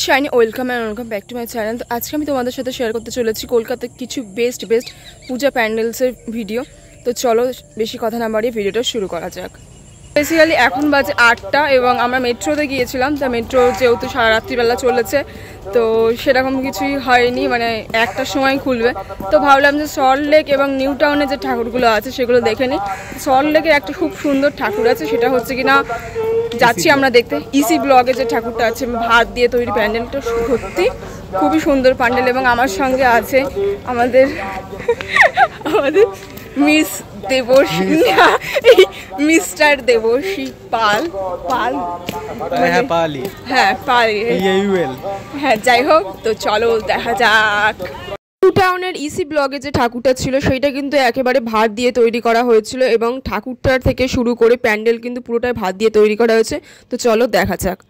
Shiny welcome and welcome back to my channel. তো আজকে আমি তোমাদের সাথে শেয়ার করতে চলেছি কলকাতার কিছু বেস্ট পূজা প্যান্ডেলসের ভিডিও। তো চলো বেশি কথা না বাড়িয়ে ভিডিওটা শুরু করা যাক। বেসিক্যালি এখন বাজে 8টা এবং আমরা মেট্রোতে গিয়েছিলাম। তা মেট্রো যেহেতু সারা রাত্রিবেলা চলেছে তো সেরকম কিছুই হয়নি, মানে 1টার সময় খুলবে। তো ভাবলাম যে সল্ট লেক এবং নিউ টাউনে যে ঠাকুরগুলো আছে সেগুলো দেখে নিই। সল্ট লেকের একটা খুব সুন্দর ঠাকুর আছে, সেটা হচ্ছে কিনা যাচ্ছি আমরা দেখতে। ইসি ব্লগে যে ঠাকুরটা আছে ভাত দিয়ে তৈরি প্যান্ডেলটা সত্যি খুবই সুন্দর প্যান্ডেল। এবং আমার সঙ্গে আছে আমাদের মিস দেবর্ষী, মিস্টার দেবর্ষী পাল। হ্যাঁ, যাই হোক, তো চলো দেখা যাক। নিউ টাউনের ইসি ব্লগে যে ঠাকুরটা ছিল সেইটা কিন্তু একেবারে ভাত দিয়ে তৈরি করা হয়েছিল এবং ঠাকুরটার থেকে শুরু করে প্যান্ডেল কিন্তু পুরোটাই ভাত দিয়ে তৈরি করা হয়েছে। তো চলো দেখা যাক।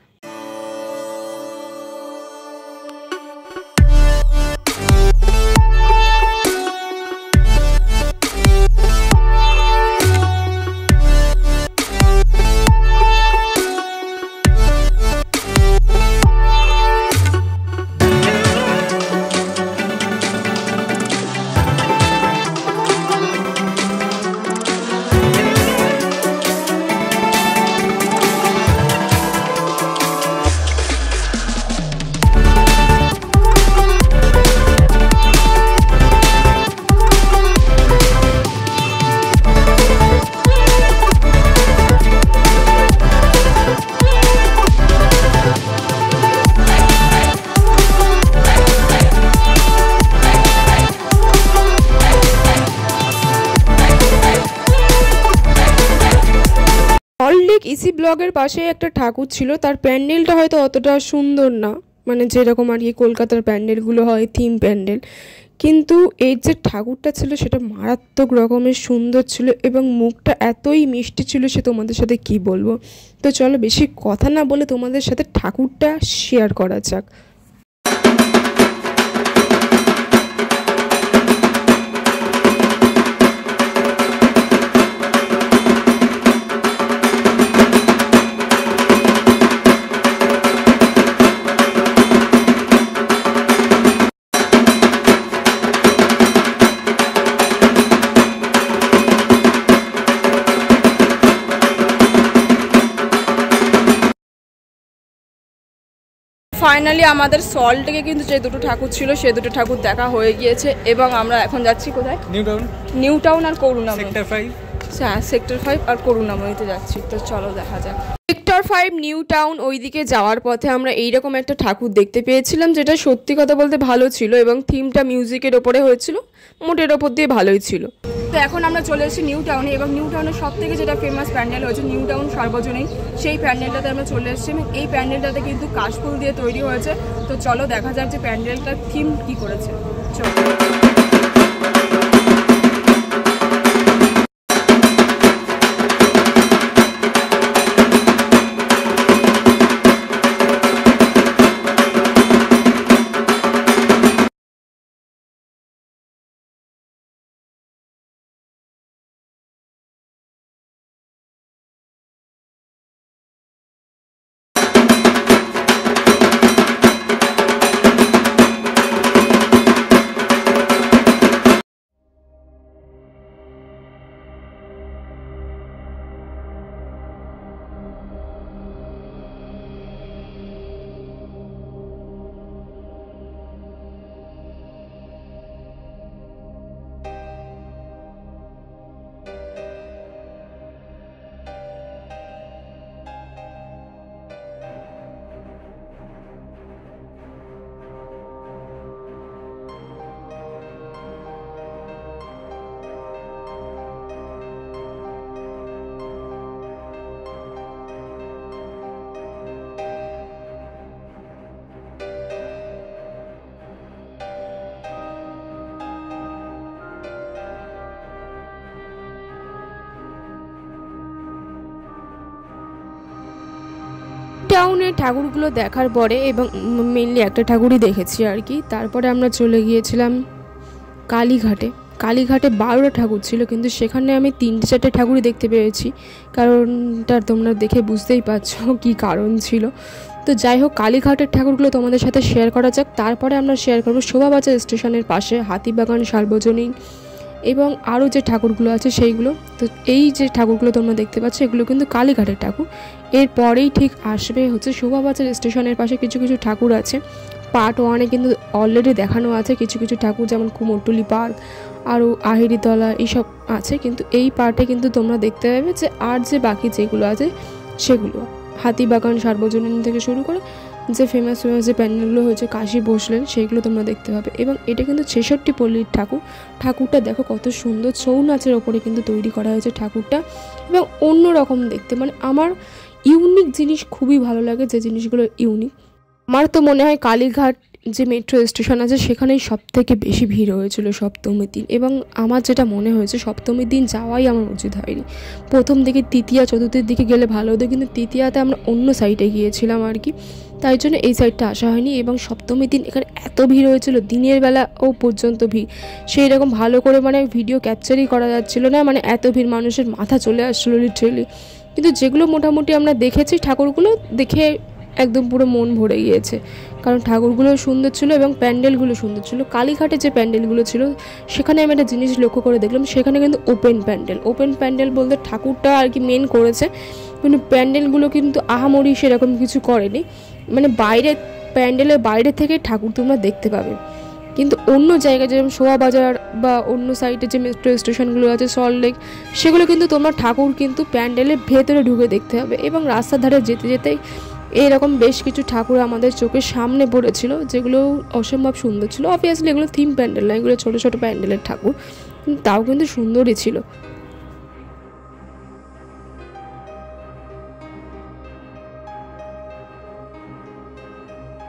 সল্ট লেক ইসি ব্লগের পাশে একটা ঠাকুর ছিল, তার প্যান্ডেলটা হয়তো অতটা সুন্দর না, মানে যেরকম আর কি কলকাতার প্যান্ডেলগুলো হয় থিম প্যান্ডেল, কিন্তু এর যে ঠাকুরটা ছিল সেটা মারাত্মক রকমের সুন্দর ছিল এবং মুখটা এতই মিষ্টি ছিল সে তোমাদের সাথে কি বলবো। তো চলো বেশি কথা না বলে তোমাদের সাথে ঠাকুরটা শেয়ার করা যাক। ফাইনালি আমাদের সল্ট লেকে কিন্তু যে দুটো ঠাকুর ছিল সে দুটো ঠাকুর দেখা হয়ে গিয়েছে এবং আমরা এখন যাচ্ছি কোথায়? নিউ টাউন আর করুণাময়ী। হ্যাঁ, সেক্টর 5 আর করুণাময়ীতে যাচ্ছি। তো চলো দেখা যাক। সেক্টর 5 নিউ টাউন ওইদিকে যাওয়ার পথে আমরা এইরকম একটা ঠাকুর দেখতে পেয়েছিলাম, যেটা সত্যি কথা বলতে ভালো ছিল এবং থিমটা মিউজিকের ওপরে হয়েছিল, মোটের ওপর দিয়ে ভালোই ছিল। তো এখন আমরা চলে এসেছি নিউ টাউনে এবং নিউ টাউনের সব থেকে যেটা ফেমাস প্যান্ডেল হয়েছে নিউ টাউন সর্বজনীন, সেই প্যান্ডেলটাতে আমরা চলে এসেছি এবং এই প্যান্ডেলটাতে কিন্তু কাশফুল দিয়ে তৈরি হয়েছে। তো চলো দেখা যাক যে প্যান্ডেলটার থিম কি করেছে। চলো। টাউনের ঠাকুরগুলো দেখার পরে এবং মেনলি একটা ঠাকুরই দেখেছি আর কি, তারপরে আমরা চলে গিয়েছিলাম কালীঘাটে। কালীঘাটে 12টা ঠাকুর ছিল, কিন্তু সেখানে আমি 3-4টে ঠাকুরই দেখতে পেয়েছি, কারণটা তোমরা দেখে বুঝতেই পারছো কি কারণ ছিল। তো যাই হোক, কালীঘাটের ঠাকুরগুলো তোমাদের সাথে শেয়ার করা যাক। তারপরে আমরা শেয়ার করবো শোভাবাজার স্টেশনের পাশে হাতিবাগান, সার্বজনীন এবং আরও যে ঠাকুরগুলো আছে সেইগুলো। তো এই যে ঠাকুরগুলো তোমরা দেখতে পাচ্ছ এগুলো কিন্তু কালীঘাটের ঠাকুর। এরপরেই ঠিক আসবে হচ্ছে শোভাবাজার স্টেশনের পাশে কিছু কিছু ঠাকুর আছে। পার্ট 1-এ কিন্তু অলরেডি দেখানো আছে কিছু কিছু ঠাকুর, যেমন কুমোরটুলি পার্ক, আরও আহিরিতলা, এইসব আছে। কিন্তু এই পার্টে কিন্তু তোমরা দেখতে পাবে যে আর যে বাকি যেগুলো আছে সেগুলো হাতিবাগান, সার্বজনীন থেকে শুরু করে যে ফেমাস যে প্যান্ডেলগুলো হয়েছে কাশী বসলেন সেইগুলো তোমরা দেখতে পাবে। এবং এটা কিন্তু 66 পল্লীর ঠাকুর। ঠাকুরটা দেখো কত সুন্দর, ছৌ নাচের ওপরে কিন্তু তৈরি করা হয়েছে ঠাকুরটা, এবং অন্যরকম দেখতে। মানে আমার ইউনিক জিনিস খুবই ভালো লাগে, যে জিনিসগুলো ইউনিক। আমার তো মনে হয় কালীঘাট যে মেট্রো স্টেশন আছে সেখানেই সবথেকে বেশি ভিড় হয়েছিল সপ্তমীর দিন। এবং আমার যেটা মনে হয়েছে সপ্তমীর দিন যাওয়াই আমার উচিত হয়নি। প্রথম দিকে তৃতীয়া চতুর্থীর দিকে গেলে ভালো হতো, কিন্তু তৃতীয়াতে আমরা অন্য সাইডে গিয়েছিলাম আর কি, তাই জন্য এই সাইডটা আসা হয়নি। এবং সপ্তমীর দিন এখানে এত ভিড় হয়েছিল, দিনের বেলা ও পর্যন্ত ভিড়, সেই রকম ভালো করে মানে ভিডিও ক্যাপচারই করা যাচ্ছিল না, মানে এত ভিড়, মানুষের মাথা চলে আসছিলো লিটারেলি। কিন্তু যেগুলো মোটামুটি আমরা দেখেছি ঠাকুরগুলো দেখে একদম পুরো মন ভরে গিয়েছে, কারণ ঠাকুরগুলো সুন্দর ছিল এবং প্যান্ডেলগুলো সুন্দর ছিল। কালীঘাটে যে প্যান্ডেলগুলো ছিল সেখানে আমি একটা জিনিস লক্ষ্য করে দেখলাম, সেখানে কিন্তু ওপেন প্যান্ডেল বলতে ঠাকুরটা আর কি মেন করেছে, কিন্তু প্যান্ডেলগুলো কিন্তু আহামরি সেরকম কিছু করেনি। মানে বাইরে প্যান্ডেলের বাইরে থেকে ঠাকুর তোমরা দেখতে পাবে। কিন্তু অন্য জায়গায় যেরকম শোভাবাজার বা অন্য সাইডে যে মেট্রো স্টেশনগুলো আছে সল্টলেক, সেগুলো কিন্তু তোমরা ঠাকুর কিন্তু প্যান্ডেলের ভেতরে ঢুকে দেখতে হবে। এবং রাস্তার ধারে যেতে যেতেই এরকম বেশ কিছু ঠাকুর আমাদের চোখের সামনে পড়েছিল, যেগুলো অসম্ভব সুন্দর ছিল। অবভিয়াসলি এগুলো থিম প্যান্ডেল না, এগুলো ছোটো ছোটো প্যান্ডেলের ঠাকুর, তাও কিন্তু সুন্দরই ছিল।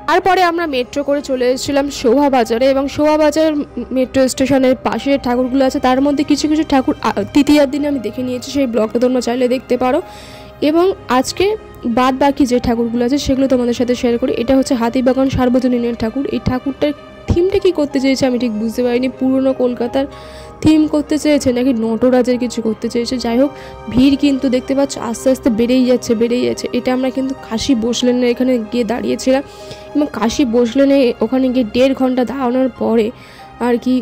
তারপরে আমরা মেট্রো করে চলে এসেছিলাম শোভাবাজারে, এবং শোভাবাজার মেট্রো স্টেশনের পাশে ঠাকুরগুলো আছে তার মধ্যে কিছু কিছু ঠাকুর তৃতীয়ার দিনে আমি দেখে নিয়েছি, সেই ব্লগটা তোমরা চাইলে দেখতে পারো। এবং আজকে বাদ বাকি যে ঠাকুরগুলো আছে সেগুলো তোমাদের সাথে শেয়ার করি। এটা হচ্ছে হাতিবাগান সার্বজনীনের ঠাকুর। এই ঠাকুরটার থিমটা কি করতে চেয়েছে আমি ঠিক বুঝতে পারিনি, পুরনো কলকাতার থিম করতে চেয়েছে নাকি নটরাজের কিছু করতে চেয়েছে। যাই হোক, ভিড় কিন্তু দেখতে পাচ্ছ আস্তে আস্তে বেড়েই যাচ্ছে। এটা আমরা কিন্তু কাশী বসলেনের এখানে গিয়ে দাঁড়িয়েছিলাম, এবং কাশী বসলেনে ওখানে গিয়ে 1.5 ঘন্টা দাঁড়ানোর পরে আর কি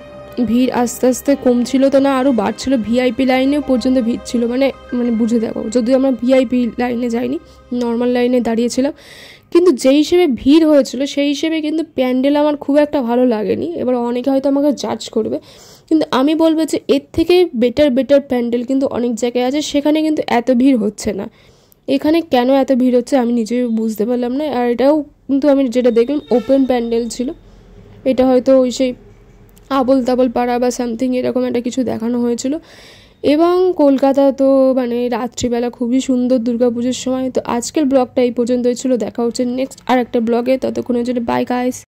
ভিড় আস্তে আস্তে কমছিল তো না আরও বাড়ছিল। ভিআইপি লাইনেও পর্যন্ত ভিড় ছিল, মানে বুঝে দেখো, যদিও আমরা ভিআইপি লাইনে যাইনি, নর্মাল লাইনে দাঁড়িয়েছিলাম। কিন্তু যেই হিসেবে ভিড় হয়েছিল সেই হিসেবে কিন্তু প্যান্ডেল আমার খুব একটা ভালো লাগেনি। এবার অনেকে হয়তো আমাকে জাজ করবে, কিন্তু আমি বলবো যে এর থেকে বেটার প্যান্ডেল কিন্তু অনেক জায়গায় আছে, সেখানে কিন্তু এত ভিড় হচ্ছে না। এখানে কেন এত ভিড় হচ্ছে আমি নিজেও বুঝতে পারলাম না। আর এটাও কিন্তু আমি যেটা দেখলাম ওপেন প্যান্ডেল ছিল, এটা হয়তো ওই সেই আবল তাবল পাড়া বা সামথিং এরকম একটা কিছু দেখানো হয়েছিল। এবং কলকাতা তো মানে রাত্রিবেলা খুবই সুন্দর দুর্গাপুজোর সময়। তো আজকের ব্লগটা এই পর্যন্তই ছিল, দেখা হচ্ছে নেক্সট আর একটা ব্লগে, ততক্ষণের জন্য বাই গাইস।